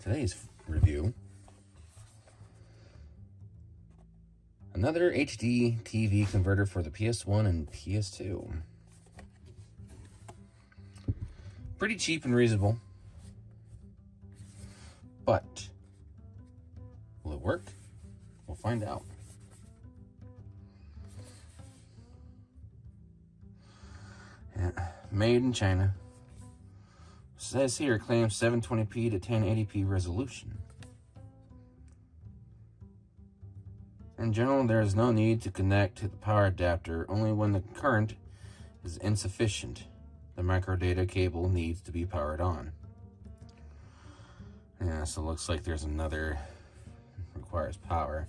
today's review. Another HDTV converter for the PS1 and PS2. Pretty cheap and reasonable. But will it work? We'll find out. Yeah, made in China. Says here, claims 720p to 1080p resolution. In general, there is no need to connect to the power adapter, only when the current is insufficient. The micro data cable needs to be powered on. Yeah, so it looks like there's another requires power.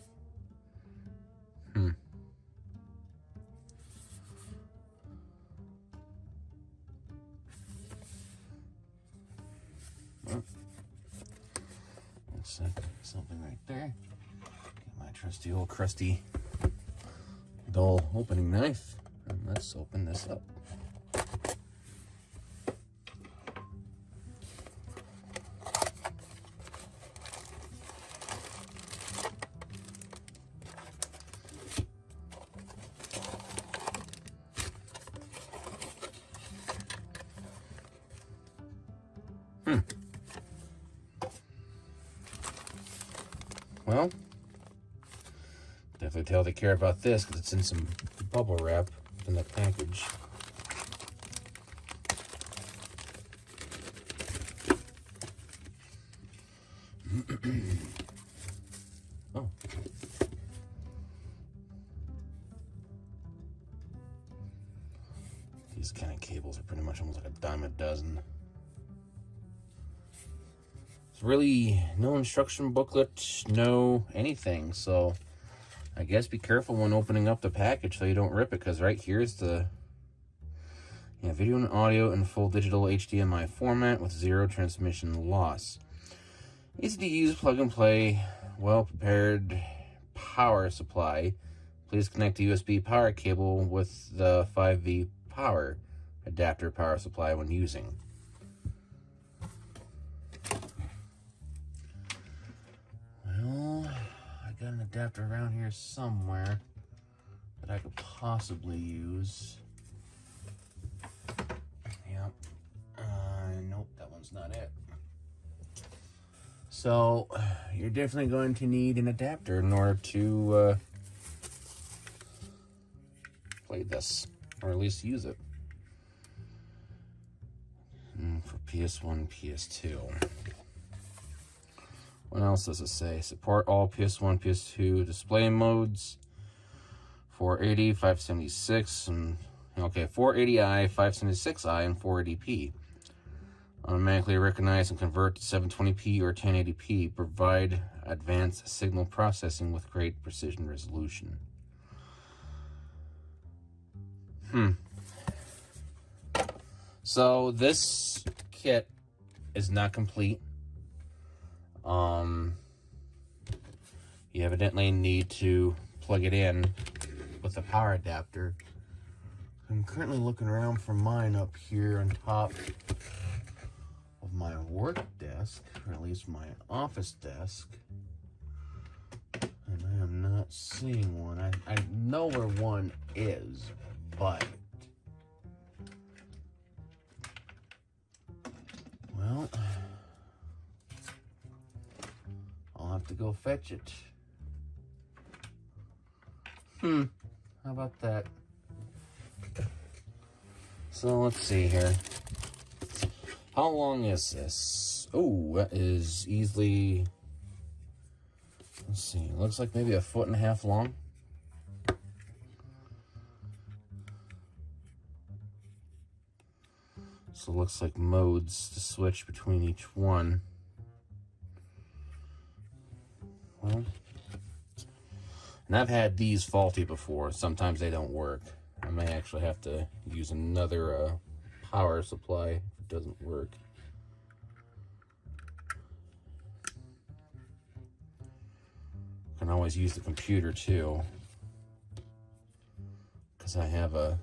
Well, looks like something right there. Get my trusty old crusty dull opening knife, and let's open this up. Well, definitely tell they care about this because it's in some bubble wrap in the package. Oh. These kind of cables are pretty much almost like a dime a dozen. There's really no instruction booklet, no anything, so I guess be careful when opening up the package so you don't rip it, because right here's the video and audio in full digital HDMI format with 0 transmission loss. Easy to use, plug and play, well prepared power supply. Please connect the USB power cable with the 5V power adapter power supply when using. Well, I got an adapter around here somewhere that I could possibly use. Yep. Nope, that one's not it. So, you're definitely going to need an adapter in order to play this, or at least use it. For PS1, PS2. What else does it say? Support all PS1, PS2 display modes. 480, 576, and okay, 480i, 576i, and 480p. Automatically recognize and convert to 720p or 1080p. Provide advanced signal processing with great precision resolution. So this kit is not complete. You evidently need to plug it in with a power adapter. I'm currently looking around for mine up here on top of my work desk, or at least my office desk, and I am not seeing one. I know where one is, but well, I'll have to go fetch it. How about that? So let's see here. How long is this? Oh, that is easily, let's see, looks like maybe 1.5 feet long. So it looks like modes to switch between each one. Well, and I've had these faulty before. Sometimes they don't work. I may actually have to use another power supply if it doesn't work. Can always use the computer too, because I have a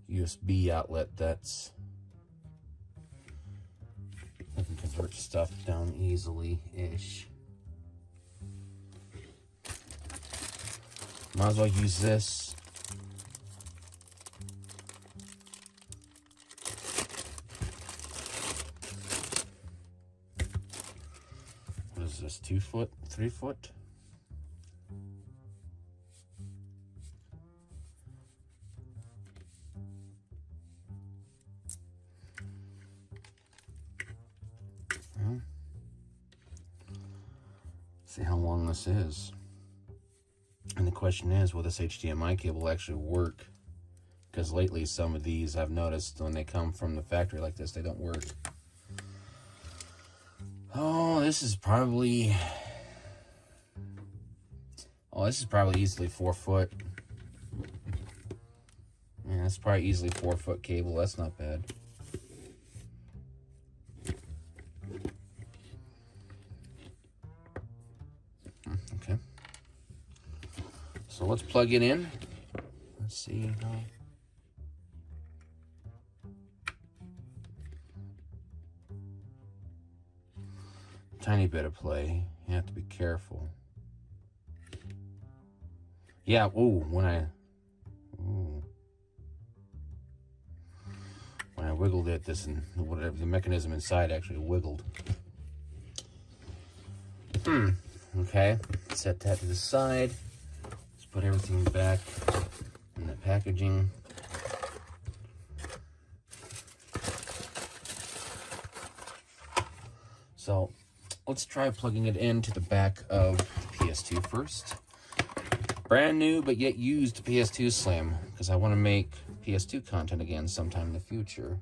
USB outlet that's I can convert insert stuff down easily-ish. Might as well use this. What is this, 2 foot, 3 foot? Well, see how long this is. And the question is, will this HDMI cable actually work? Because lately some of these I've noticed when they come from the factory like this, they don't work. Oh, this is probably easily 4 foot. Yeah, that's probably easily 4 foot cable. That's not bad. Okay. So let's plug it in. Let's see how. Tiny bit of play. You have to be careful. Yeah, ooh, when I wiggled it, whatever the mechanism inside actually wiggled. Okay, set that to the side. Let's put everything back in the packaging. So let's try plugging it into the back of the PS2 first. Brand new but yet used PS2 Slim, because I want to make PS2 content again sometime in the future.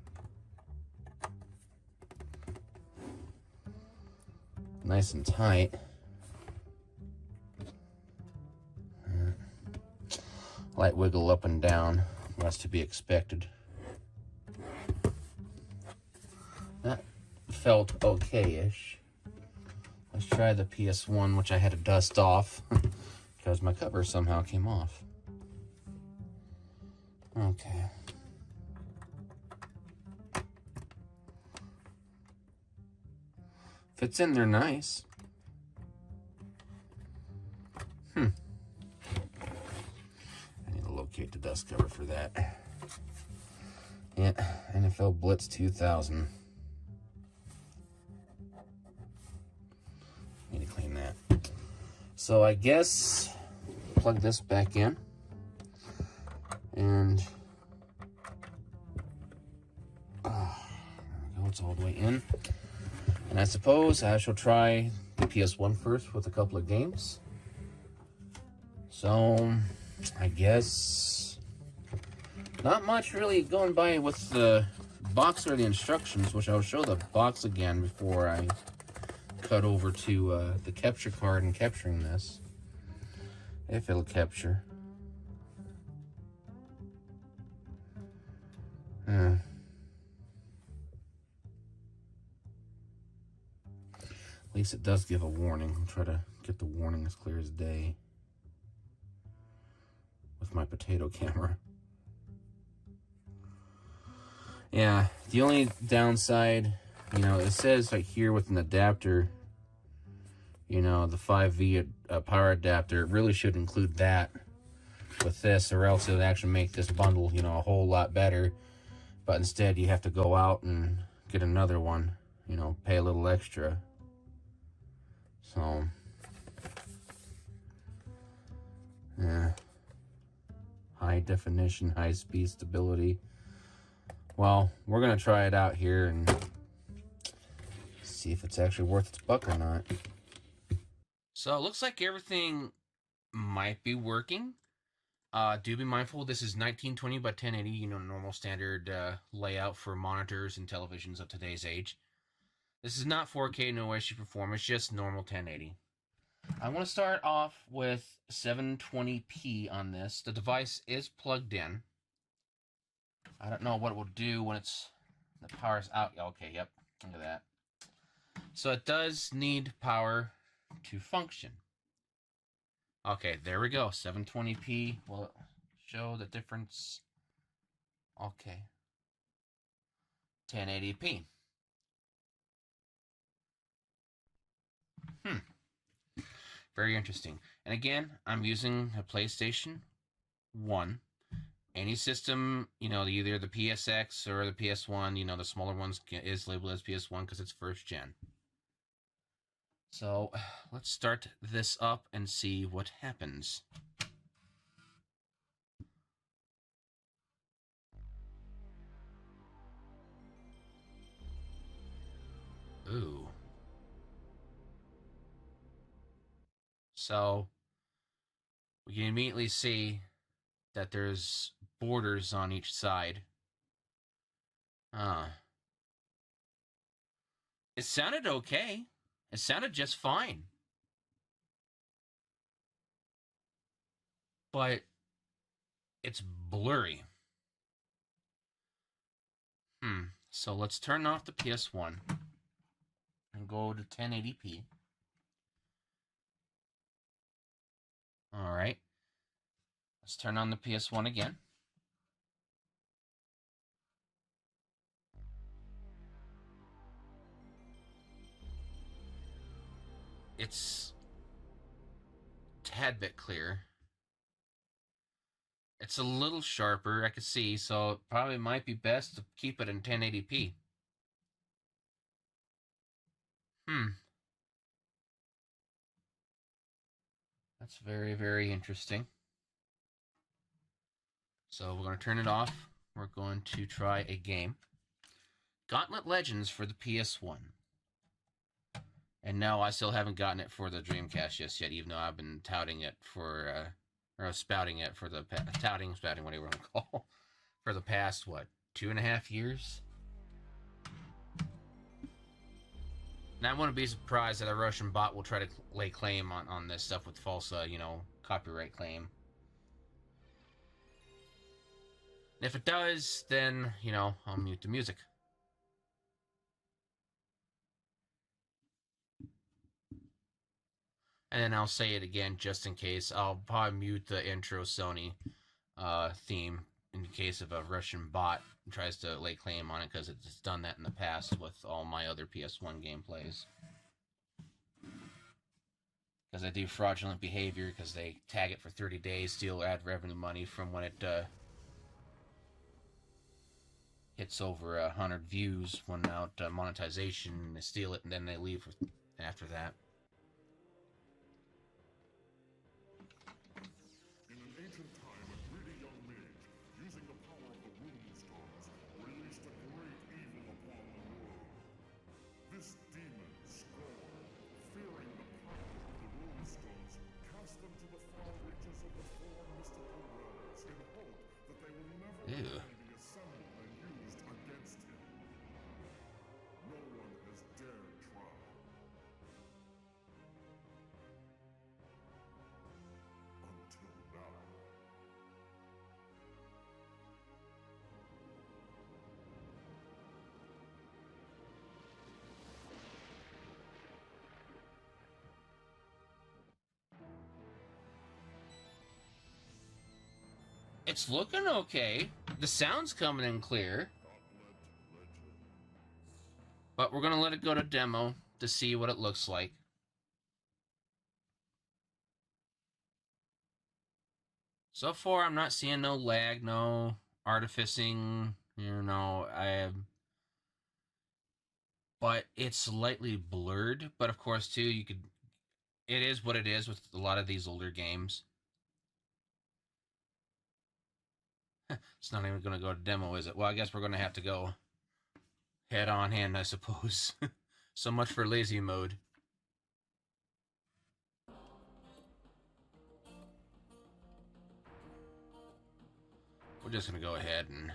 Nice and tight. Light wiggle up and down. That's to be expected. That felt okay-ish. Let's try the PS1, which I had to dust off because my cover somehow came off. Okay. Fits in there nice. I need to locate the dust cover for that. Yeah, NFL Blitz 2000. Need to clean that. So I guess plug this back in, and there we go, it's all the way in. And I suppose I shall try the PS1 first with a couple of games. So I guess not much really going by with the box or the instructions, which I'll show the box again before I cut over to the capture card and capturing this, if it'll capture. At least it does give a warning. I'll try to get the warning as clear as day with my potato camera. Yeah, the only downside, it says right here with an adapter, the 5V power adapter. It really should include that with this, or else it would actually make this bundle, a whole lot better. But instead, you have to go out and get another one, pay a little extra. So, yeah. High definition, high speed stability. Well, we're going to try it out here and see if it's actually worth its buck or not. So it looks like everything might be working. Do be mindful, this is 1920 by 1080, normal standard layout for monitors and televisions of today's age. This is not 4K, no issue performance, just normal 1080. I want to start off with 720p on this. The device is plugged in. I don't know what it will do when the power's out. Okay, yep, look at that. So it does need power to function. Okay, there we go. 720p will show the difference. Okay. 1080p. Very interesting. And again, I'm using a PlayStation 1. Any system, either the PSX or the PS1, the smaller ones is labeled as PS1 because it's first gen. So let's start this up and see what happens. Ooh. So we can immediately see that there's borders on each side. It sounded okay. It sounded just fine. But it's blurry. So let's turn off the PS1 and go to 1080p. All right. Let's turn on the PS1 again. It's a tad bit clear. It's a little sharper, I can see, so it probably might be best to keep it in 1080p. That's very, very interesting. So we're going to turn it off. We're going to try a game. Gauntlet Legends for the PS1. And no, I still haven't gotten it for the Dreamcast just yet, even though I've been touting it for, or spouting it for the, spouting, whatever you want to call, for the past, 2.5 years? And I wouldn't be surprised that a Russian bot will try to lay claim on this stuff with false, copyright claim. And if it does, then, I'll mute the music. And then I'll say it again just in case. I'll probably mute the intro Sony theme in case of a Russian bot tries to lay claim on it, because it's done that in the past with all my other PS1 gameplays. Because I do fraudulent behavior, because they tag it for 30 days, steal ad revenue money from when it hits over 100 views, when out monetization, they steal it, and then they leave after that. Ew. It's looking okay. The sound's coming in clear. But we're going to let it go to demo to see what it looks like. So far, I'm not seeing no lag, no artificing, but it's slightly blurred. But of course, too, it is what it is with a lot of these older games. It's not even going to go to demo, is it? Well, I guess we're going to have to go head on hand, I suppose. So much for lazy mode. We're just going to go ahead and...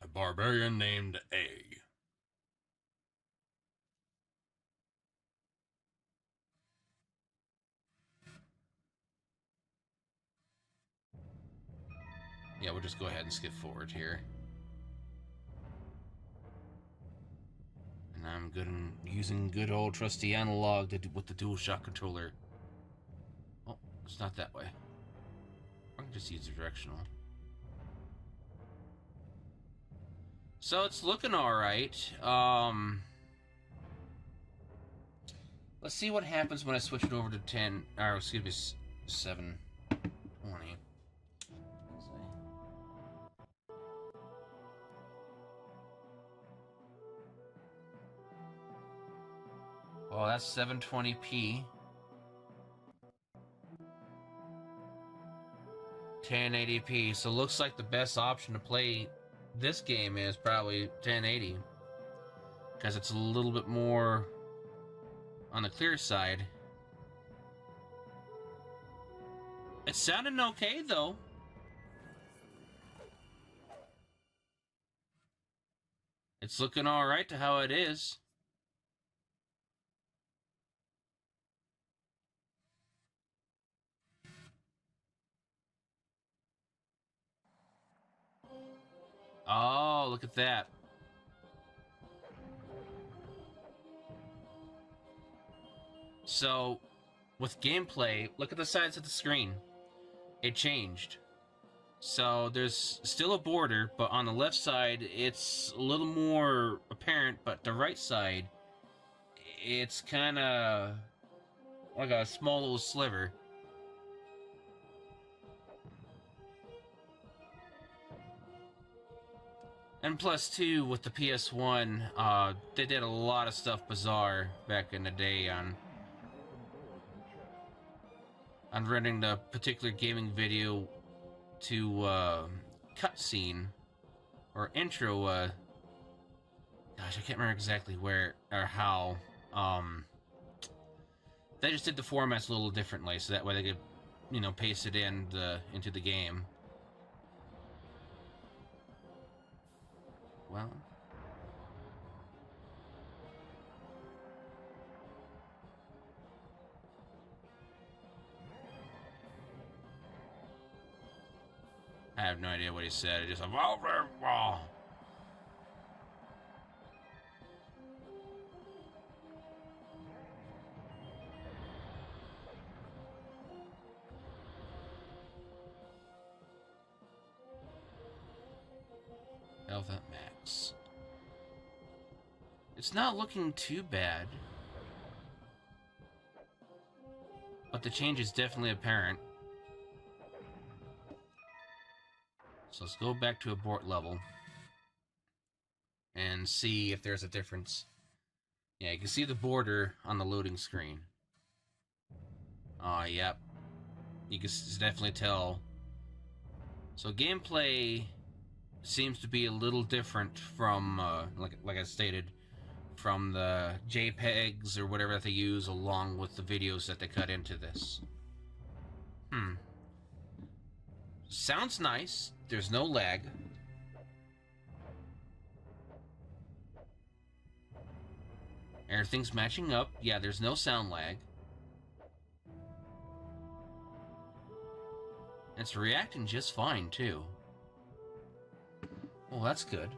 A barbarian named A. Yeah, we'll just go ahead and skip forward here. And I'm good in using good old trusty analog with the DualShock controller. Oh, it's not that way. I can just use the directional. So it's looking alright. Let's see what happens when I switch it over to 10, or excuse me, 720. Oh, that's 720p. 1080p. So looks like the best option to play this game is probably 1080. Because it's a little bit more on the clear side. It's sounding okay, though. It's looking alright to how it is. Oh, look at that. So, with gameplay, look at the sides of the screen. It changed. So, there's still a border, but on the left side, it's a little more apparent, but the right side, it's kind of like a small little sliver. And plus, too, with the PS1, they did a lot of stuff bizarre back in the day on rendering the particular gaming video to cutscene or intro. Gosh, I can't remember exactly where or how. They just did the formats a little differently, so that way they could, you know, paste it into the game. Well, I have no idea what he said. It just over. Oh. Health at max. It's not looking too bad, but the change is definitely apparent. So let's go back to abort level and see if there's a difference. Yeah, you can see the border on the loading screen. Oh, yep. You can definitely tell. So gameplay seems to be a little different from, like I stated, from the JPEGs or whatever that they use along with the videos that they cut into this. Sounds nice. There's no lag. Everything's matching up. Yeah, there's no sound lag. It's reacting just fine, too. Well, that's good.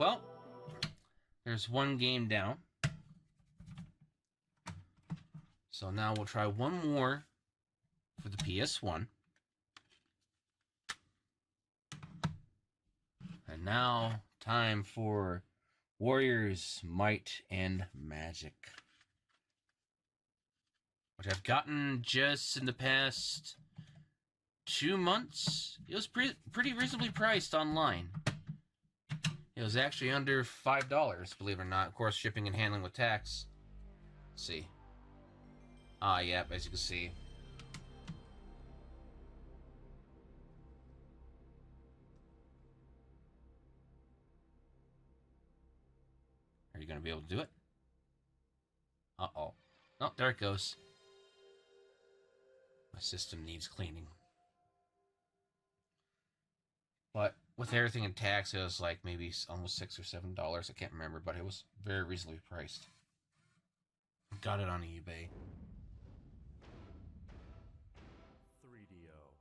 Well, there's one game down. So now we'll try one more for the PS1. And now, time for Warriors, Might, and Magic. Which I've gotten just in the past 2 months. It was pretty reasonably priced online. It was actually under $5, believe it or not. Of course, shipping and handling with tax. Let's see. Ah, yep, as you can see. Are you going to be able to do it? Uh-oh. Oh, there it goes. My system needs cleaning. But with everything in tax, it was like maybe almost $6 or $7. I can't remember, but it was very reasonably priced. Got it on eBay. 3DO.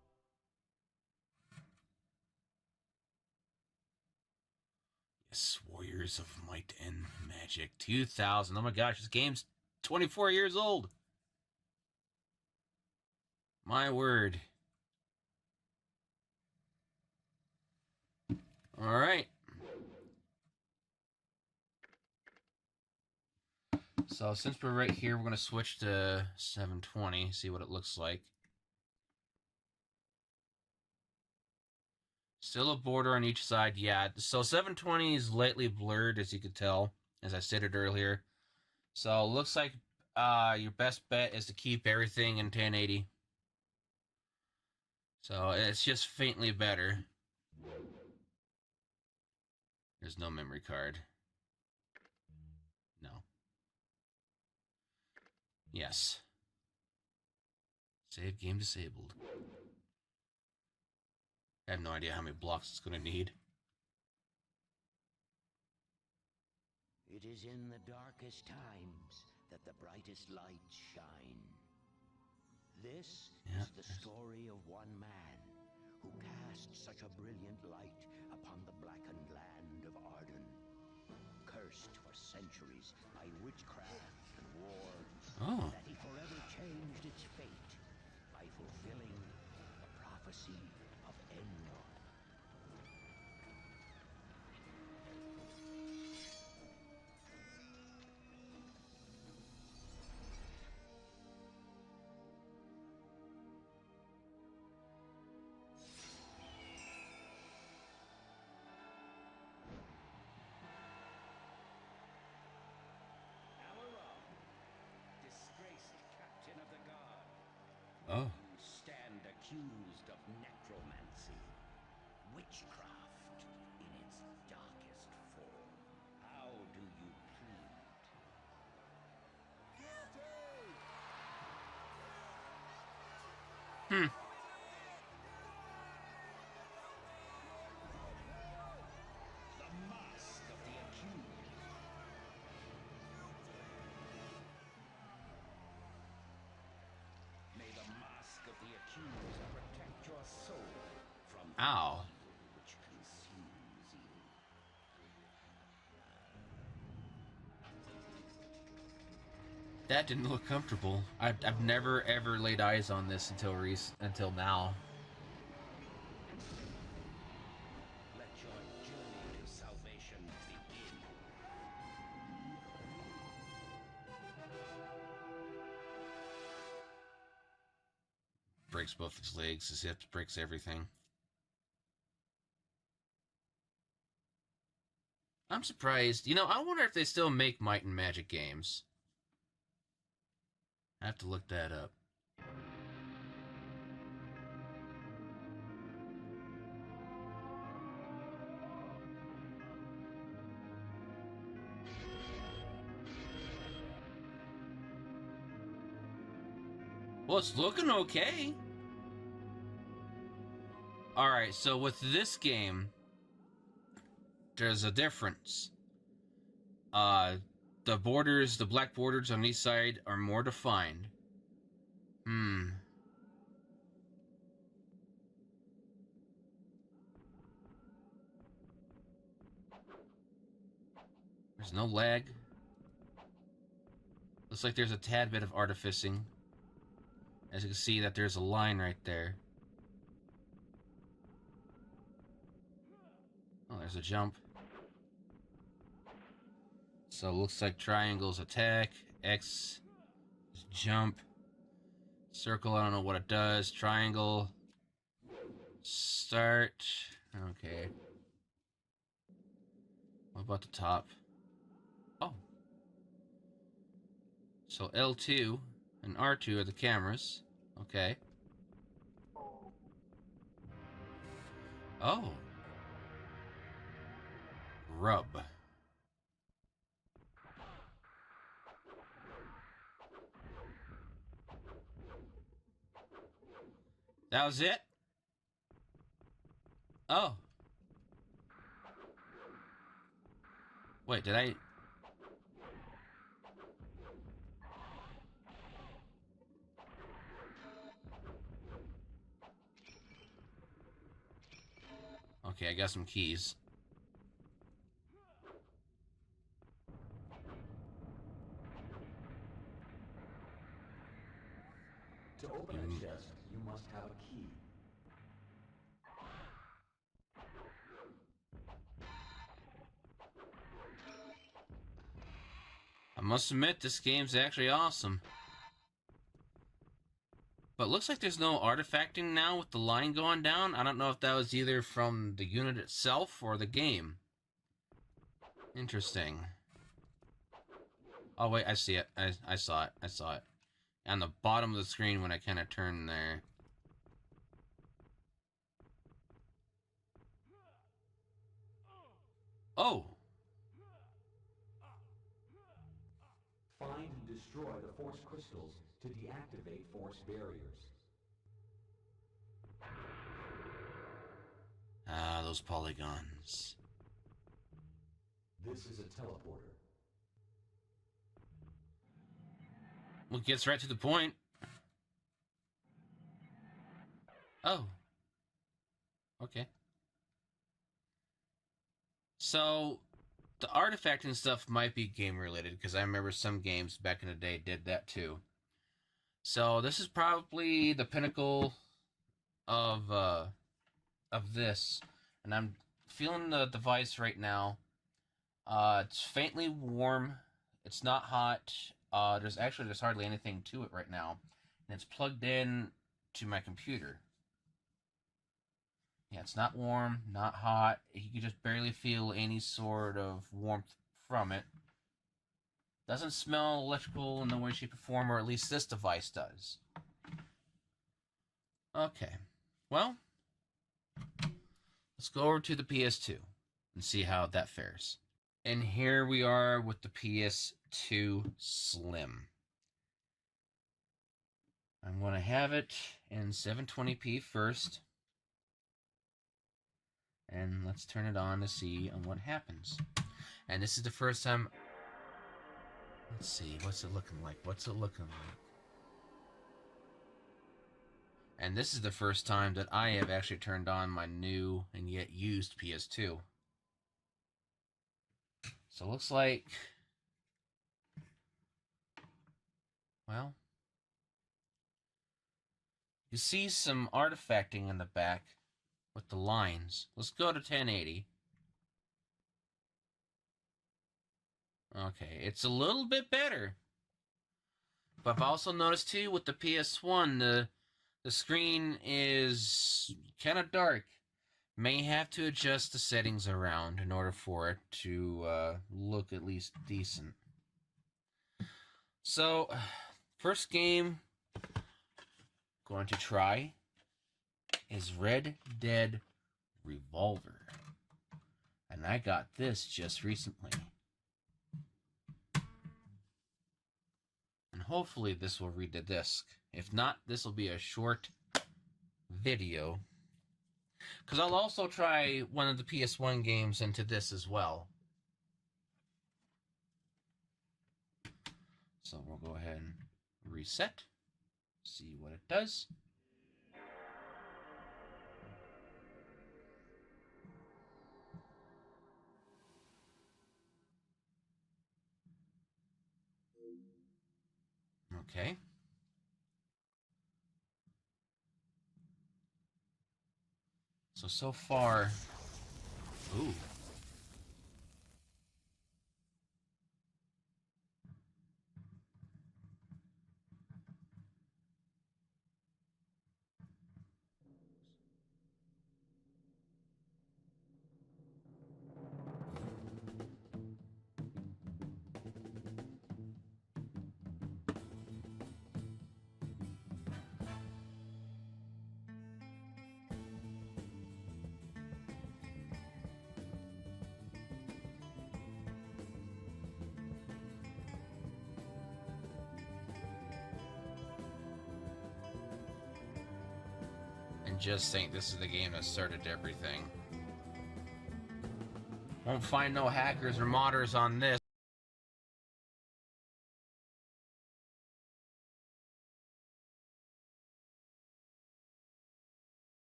Yes, Warriors of Might and Magic 2000. Oh my gosh, this game's 24 years old. My word. All right. So since we're right here, we're going to switch to 720, see what it looks like. Still a border on each side, yeah. So 720 is lightly blurred, as you could tell, as I stated earlier. So it looks like your best bet is to keep everything in 1080. So it's just faintly better. There's no memory card. No. Yes. Save game disabled. I have no idea how many blocks it's going to need. It is in the darkest times that the brightest lights shine. This is the story of one man who cast such a brilliant light upon the blackened land of Arden, cursed for centuries by witchcraft and war, that he forever changed its fate by fulfilling the prophecy of Enlil. Oh. Stand accused of necromancy, witchcraft in its darkest form. How do you plead? Hmm. The mask of the accused. May the mask of the accuser protect your soul from the Ow. evil which consumes you. That didn't look comfortable. I've never ever laid eyes on this until now. Let your journey to salvation begin. Breaks both his legs, his hips, breaks everything. I'm surprised. You know, I wonder if they still make Might and Magic games. I have to look that up. Well, it's looking okay. Alright, so with this game, there's a difference. The borders, the black borders on each side are more defined. There's no lag. Looks like there's a tad bit of artificing. As you can see that there's a line right there. Oh, there's a jump. So it looks like triangle's attack, X is jump, circle, I don't know what it does, triangle, start, okay. What about the top? Oh. So L2 and R2 are the cameras, okay. Oh. Rub. That was it? Oh. Wait, did I... Okay, I got some keys. To open a chest, you must have a key. I'm must admit, this game's actually awesome. But looks like there's no artifacting now with the line going down. I don't know if that was either from the unit itself or the game. Interesting. Oh, wait, I see it. I saw it. I saw it. On the bottom of the screen when I kind of turned there. Oh! Find and destroy the force crystals to deactivate force barriers. Ah, those polygons. This is a teleporter. Well, gets right to the point. Oh. Okay. So, the artifacting stuff might be game related, because I remember some games back in the day did that too. So, this is probably the pinnacle of this. And I'm feeling the device right now. It's faintly warm. It's not hot. There's hardly anything to it right now. And it's plugged in to my computer. Yeah, it's not warm, not hot. You can just barely feel any sort of warmth from it. Doesn't smell electrical in no way, shape, or form, or at least this device does. Okay. Well, let's go over to the PS2 and see how that fares. And here we are with the PS2 Slim. I'm going to have it in 720p first. And let's turn it on to see what happens. And this is the first time. Let's see, what's it looking like? What's it looking like? And this is the first time that I have actually turned on my new and yet used PS2. So it looks like, well, you see some artifacting in the back with the lines. Let's go to 1080. Okay, it's a little bit better. But I've also noticed too with the PS1, the screen is kind of dark. May have to adjust the settings around in order for it to look at least decent. So, first game going to try is Red Dead Revolver. And I got this just recently. And hopefully this will read the disc. If not, this will be a short video. Because I'll also try one of the PS1 games into this as well. So we'll go ahead and reset. See what it does. Okay. So far... Ooh. And just think this is the game that started everything. Won't find no hackers or modders on this.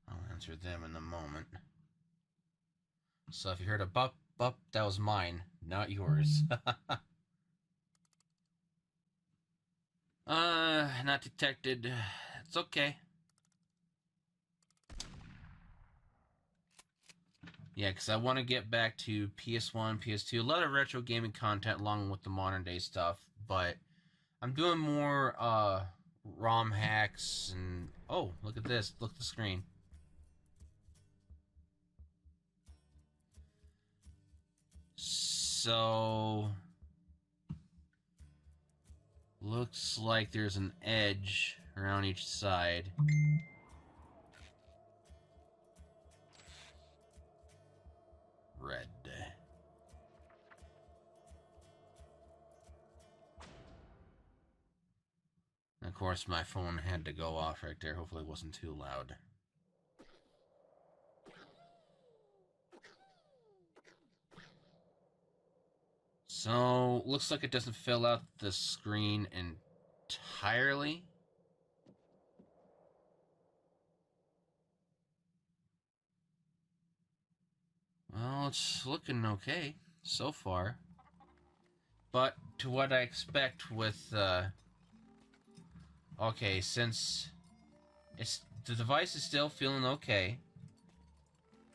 I'll answer them in a moment. So if you heard a bop, bop, that was mine, not yours. Not detected. It's okay. Yeah, because I want to get back to PS1, PS2. A lot of retro gaming content along with the modern day stuff. But I'm doing more ROM hacks and... Oh, look at this. Look at the screen. So... Looks like there's an edge around each side. Red. Of course, my phone had to go off right there. Hopefully it wasn't too loud. So, looks like it doesn't fill out the screen entirely. Well, it's looking okay so far. But to what I expect with, okay, since the device is still feeling okay.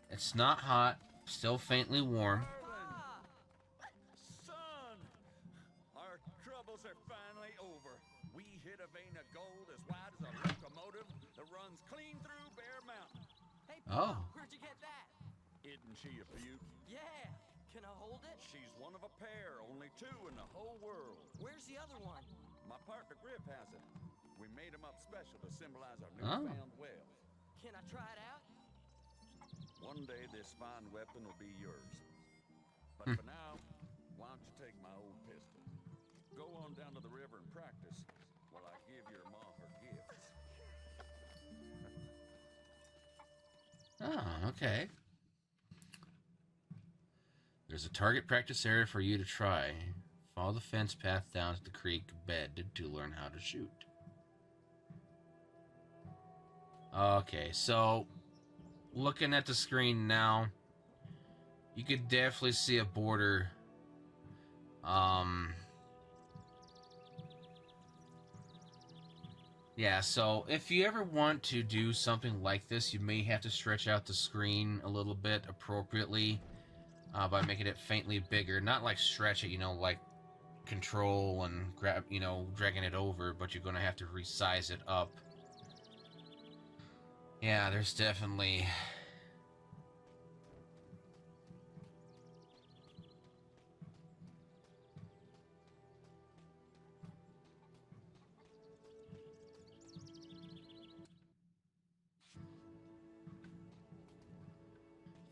It's not hot, still faintly warm. Son! Our troubles are finally over. We hit a vein of gold as wide as a locomotive that runs clean through Bear Mountain. Hey, Oh. where'd you get that? Isn't she a beaut? Yeah. Can I hold it? She's one of a pair, only two in the whole world. Where's the other one? My partner Griff has it. We made him up special to symbolize our Oh. newfound wealth. Can I try it out? One day this fine weapon will be yours. But for now, why don't you take my old pistol? Go on down to the river and practice while I give your ma her gifts. Oh, okay. There's a target practice area for you to try. Follow the fence path down to the creek bed to learn how to shoot. Okay, so looking at the screen now, you could definitely see a border. Yeah, so if you ever want to do something like this, you may have to stretch out the screen a little bit appropriately by making it faintly bigger. Not like stretch it, you know, like control and grab, you know, dragging it over, but you're going to have to resize it up. Yeah, there's definitely...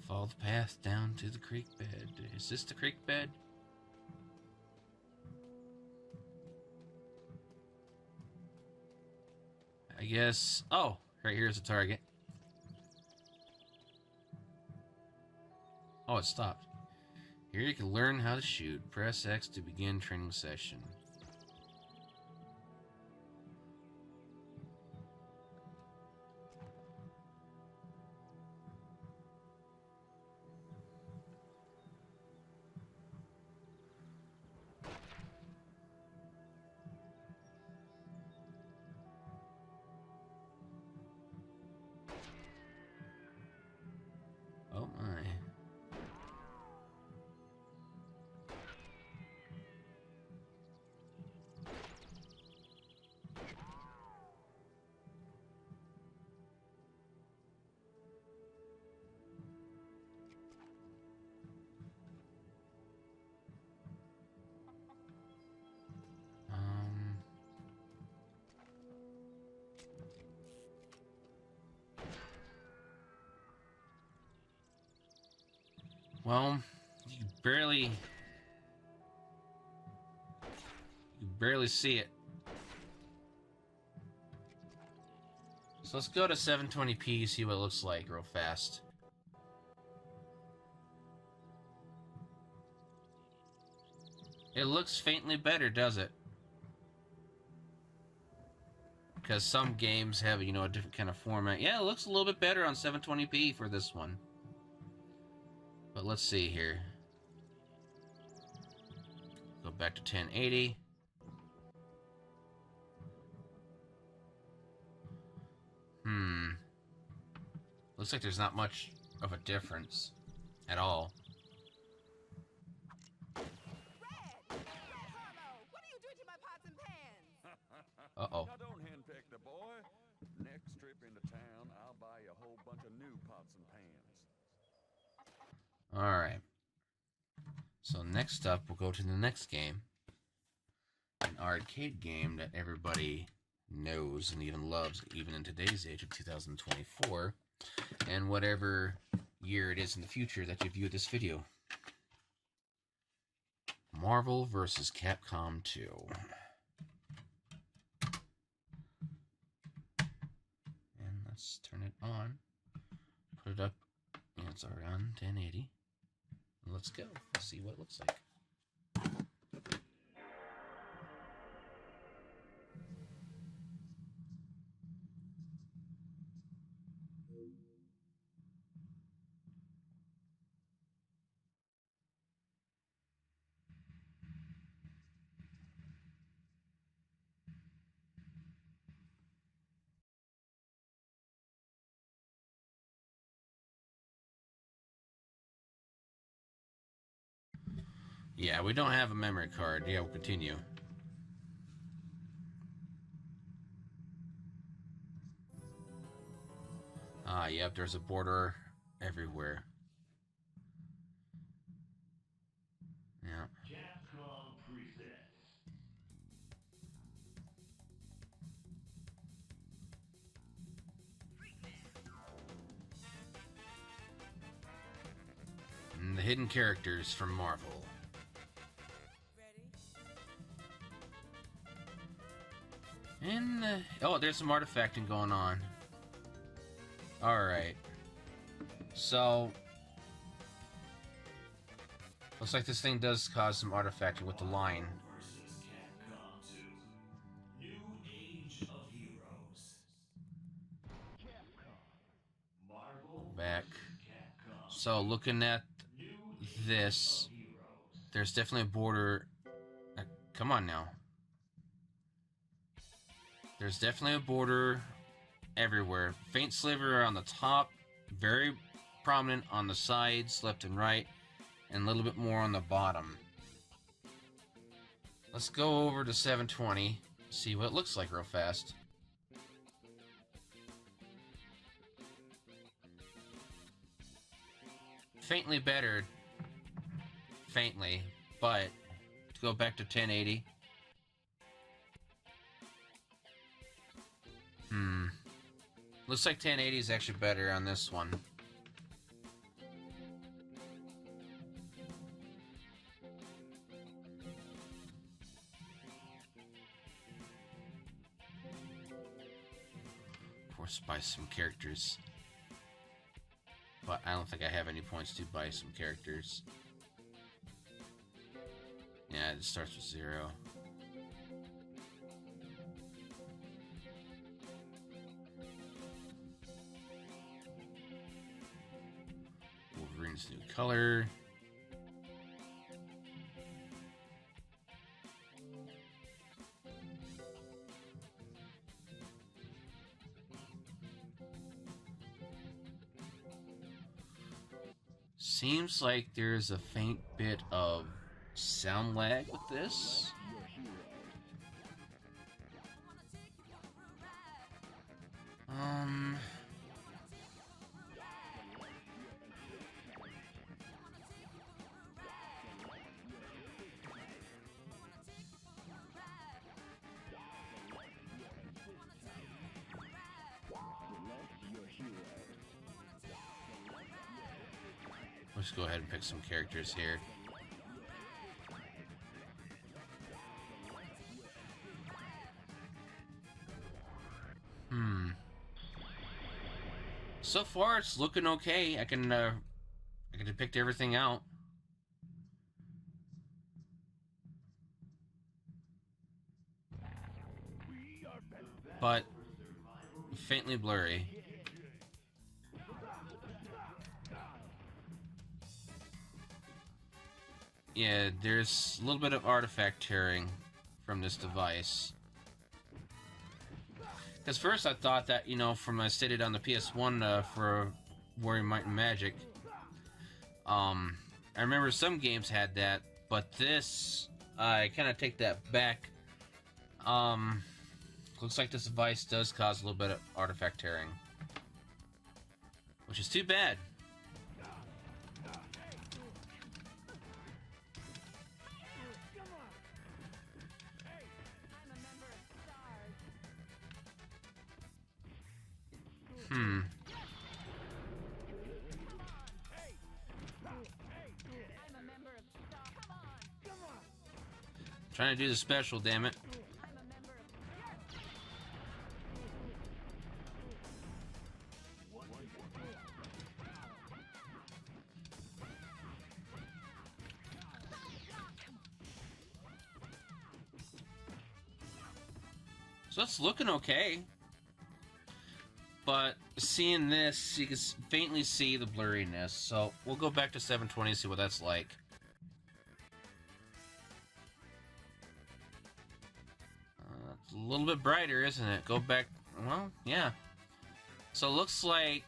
Follow the path down to the creek bed. Is this the creek bed? I guess... Oh, right here's the target. Oh, it stopped. Here you can learn how to shoot. Press X to begin training session. Oh my. Well, you barely see it. So let's go to 720p, see what it looks like real fast. It looks faintly better, does it? Because some games have, you know, a different kind of format. Yeah, it looks a little bit better on 720p for this one. But let's see here. Go back to 1080. Looks like there's not much of a difference at all. Red Homo, what are you doing to my pots and pans? Uh-oh. Now don't henpeck the boy. Next trip into town, I'll buy you a whole bunch of new pots and pans. Alright. So next up, we'll go to the next game. An arcade game that everybody knows and even loves, even in today's age of 2024. And whatever year it is in the future that you view this video. Marvel vs. Capcom 2. And let's turn it on. Put it up. And it's already on 1080. Let's go. Let's see what it looks like. Yeah, we don't have a memory card. Yeah, we'll continue. Ah, yep, there's a border everywhere. Yeah. Capcom presents. And the hidden characters from Marvel. And, oh, there's some artifacting going on. Alright. So, looks like this thing does cause some artifacting with the line. Versus Capcom 2. New Age of Heroes. Capcom. Marvel Back. versus Capcom. So, looking at New this, Age of Heroes. there's definitely a border. Come on now. There's definitely a border everywhere. Faint sliver on the top, very prominent on the sides, left and right, and a little bit more on the bottom. Let's go over to 720, see what it looks like real fast. Faintly bettered. Faintly, but to go back to 1080. Looks like 1080 is actually better on this one. Forced to buy some characters. But I don't think I have any points to buy some characters. Yeah, it starts with 0. Wolverine's new color. Seems like there's a faint bit of sound lag with this. Let's go ahead and pick some characters here. So far, it's looking okay. I can depict everything out. But faintly blurry. Yeah, there's a little bit of artifact tearing from this device. Because first I thought that, you know, from I stated on the PS1 for Warrior Might and Magic, I remember some games had that, but this, I kind of take that back. Looks like this device does cause a little bit of artifact tearing, which is too bad. Trying to do the special, damn it. So it's looking okay. But seeing this, you can faintly see the blurriness. So we'll go back to 720 and see what that's like. It's a little bit brighter, isn't it? Go back. Well, yeah. So it looks like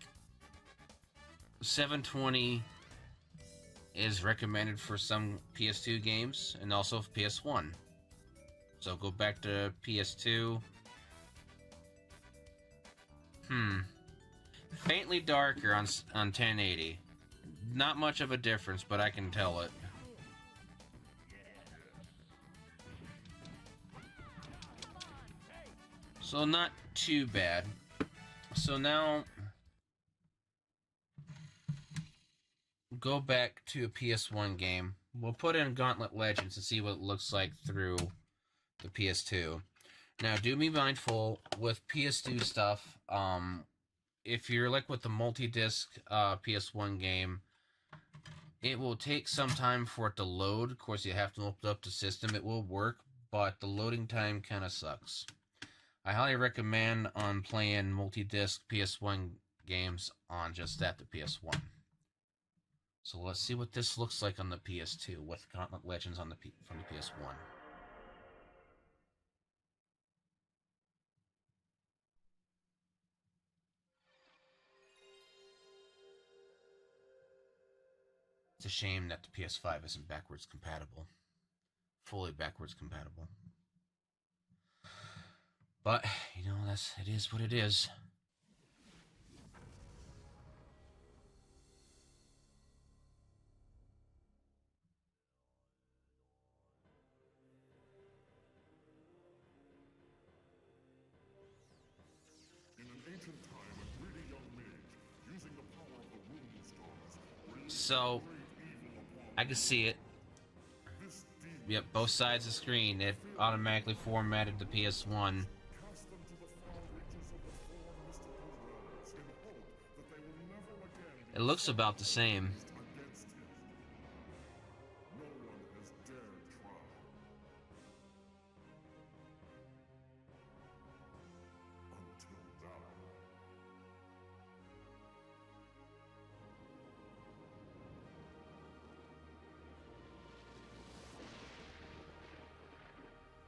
720 is recommended for some PS2 games and also PS1. So go back to PS2. Faintly darker on 1080. Not much of a difference, but I can tell it. So not too bad. So now go back to a PS1 game. We'll put in Gauntlet Legends and see what it looks like through the PS2. Now, do be mindful with PS2 stuff. If you're like with the multi-disc PS1 game, it will take some time for it to load. Of course, you have to open up the system. It will work, but the loading time kind of sucks. I highly recommend on playing multi-disc PS1 games on just that, the PS1. So let's see what this looks like on the PS2 with Gauntlet Legends on from the PS1. It's a shame that the PS5 isn't backwards compatible. Fully backwards compatible. But, you know, it is what it is. So, I can see it. Yep, both sides of the screen. It automatically formatted the PS1. It looks about the same.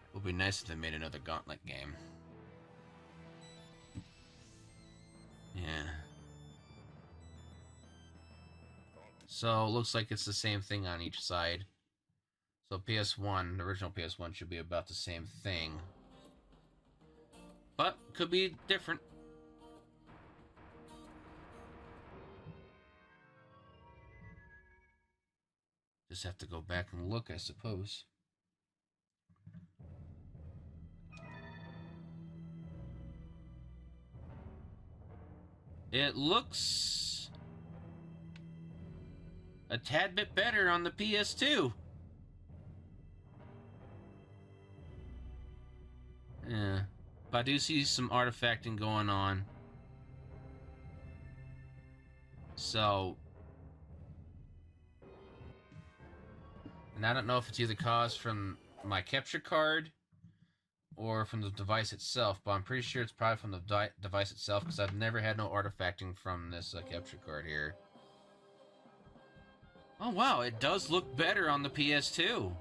It would be nice if they made another Gauntlet game. Yeah. So, it looks like it's the same thing on each side. So, PS1, the original PS1 should be about the same thing. But, could be different. Just have to go back and look, I suppose. It looks a tad bit better on the PS2. Yeah, but I do see some artifacting going on. So, and I don't know if it's either caused from my capture card or from the device itself, but I'm pretty sure it's probably from the device itself because I've never had no artifacting from this capture card here. Oh wow, it does look better on the PS2.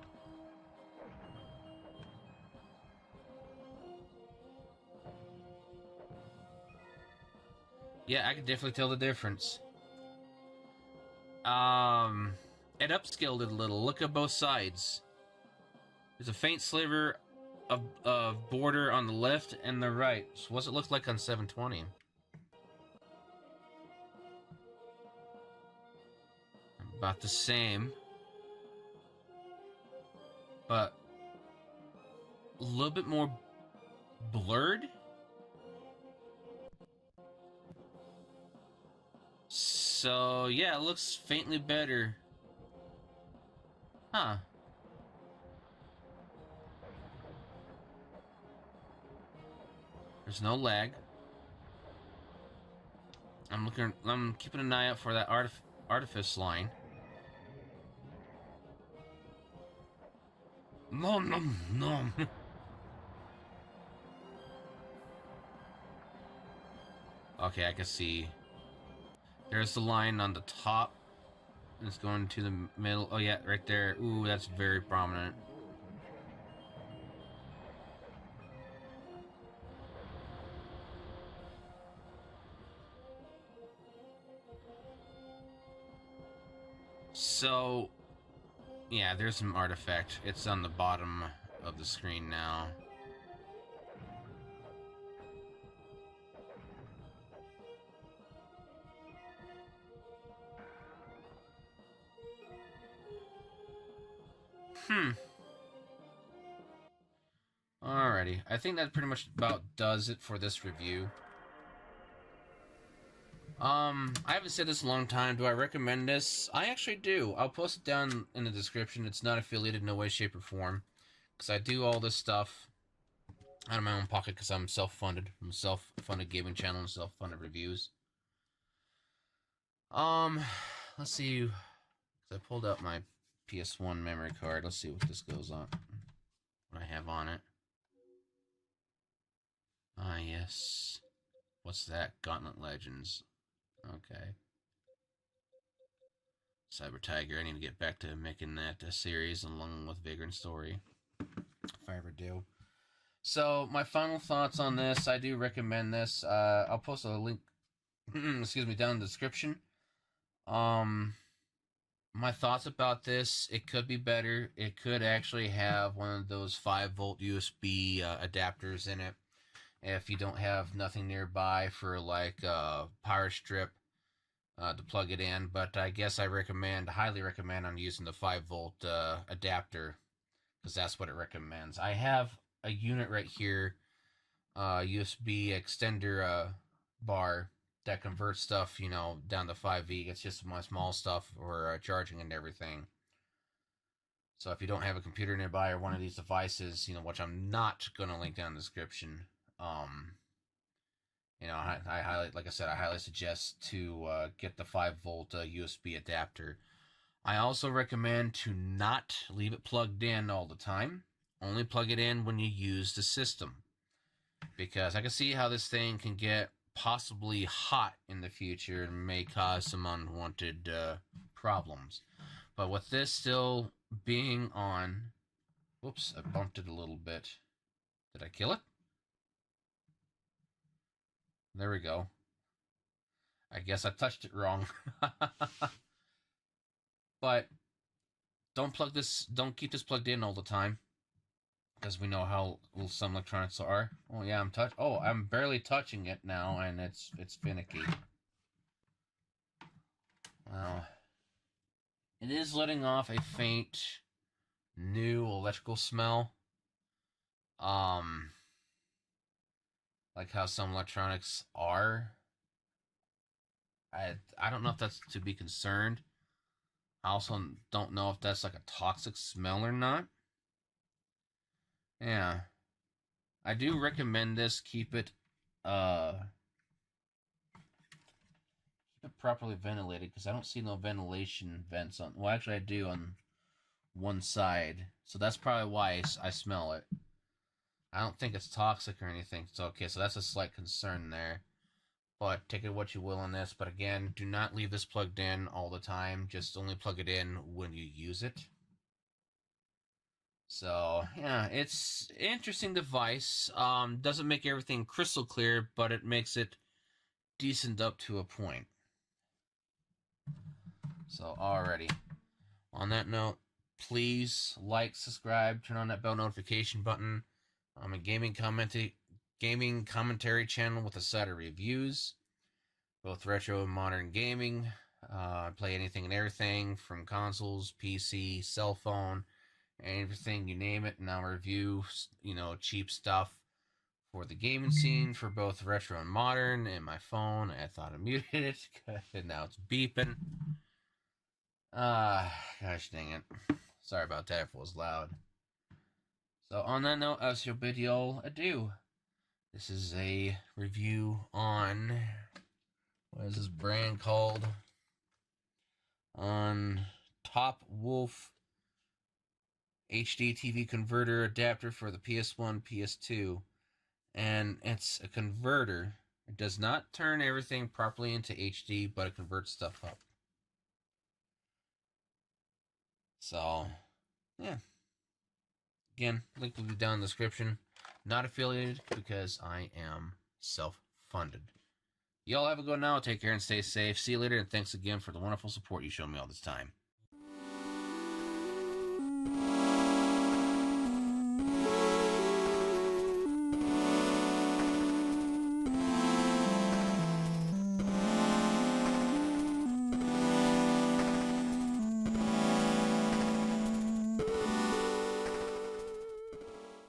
Yeah, I can definitely tell the difference. It upscaled it a little. Look at both sides. There's a faint sliver of border on the left and the right. So what's it look like on 720? About the same. But a little bit more blurred. So, yeah, it looks faintly better. Huh. There's no lag. I'm keeping an eye out for that artifice line. Nom nom nom. Okay, I can see. There's the line on the top. It's going to the middle. Oh yeah, right there. Ooh, that's very prominent. So, yeah, there's some artifact. It's on the bottom of the screen now. Alrighty, I think that pretty much about does it for this review. I haven't said this in a long time. Do I recommend this? I actually do. I'll post it down in the description. It's not affiliated in no way, shape, or form. Because I do all this stuff out of my own pocket because I'm self-funded. I'm a self-funded gaming channel and self-funded reviews. Let's see. I pulled out my PS1 memory card. Let's see what this goes on. What I have on it. Ah, yes. What's that? Gauntlet Legends. Okay. Cyber Tiger. I need to get back to making that series along with Vagrant Story. If I ever do. So, my final thoughts on this. I do recommend this. I'll post a link, excuse me, down in the description. My thoughts about this, it could be better. It could actually have one of those 5-volt USB adapters in it. If you don't have nothing nearby for like power strip to plug it in, but I guess I highly recommend on using the 5-volt adapter because that's what it recommends. I have a unit right here, USB extender bar that converts stuff, down to 5V. It's just my small stuff for charging and everything. So if you don't have a computer nearby or one of these devices, which I'm not going to link down in the description, I highly, like I said, I highly suggest to get the 5-volt USB adapter. I also recommend to not leave it plugged in all the time. Only plug it in when you use the system. Because I can see how this thing can get possibly hot in the future and may cause some unwanted problems. But with this still being on... Whoops, I bumped it a little bit. Did I kill it? There we go. I guess I touched it wrong. But don't keep this plugged in all the time. Because we know how some electronics are. Oh yeah, I'm barely touching it now and it's finicky. Wow. It is letting off a faint new electrical smell. Like how some electronics are. I don't know if that's to be concerned. I also don't know if that's like a toxic smell or not. Yeah. I do recommend this. Keep it properly ventilated because I don't see no ventilation vents on. Well, actually I do on one side. So that's probably why I smell it. I don't think it's toxic or anything. It's okay. So that's a slight concern there. but take it what you will on this. But again, do not leave this plugged in all the time. Just only plug it in when you use it. So, yeah, it's an interesting device. Doesn't make everything crystal clear, but it makes it decent up to a point. So, alrighty. On that note, please like, subscribe, turn on that bell notification button. I'm a gaming commentary channel with a side of reviews, both retro and modern gaming. I play anything and everything from consoles, PC, cell phone, everything, you name it, and I'll review, cheap stuff for the gaming scene for both retro and modern. And my phone, I thought I muted it, and now it's beeping. Gosh dang it. Sorry about that if it was loud. So on that note, I shall bid y'all adieu. This is a review on, what is this brand called? On Top Wolf HDTV converter adapter for the PS1, PS2. And it's a converter. It does not turn everything properly into HD, but it converts stuff up. So, yeah. Again, link will be down in the description. Not affiliated because I am self-funded. Y'all have a good now. Take care and stay safe. See you later, and thanks again for the wonderful support you showed me all this time.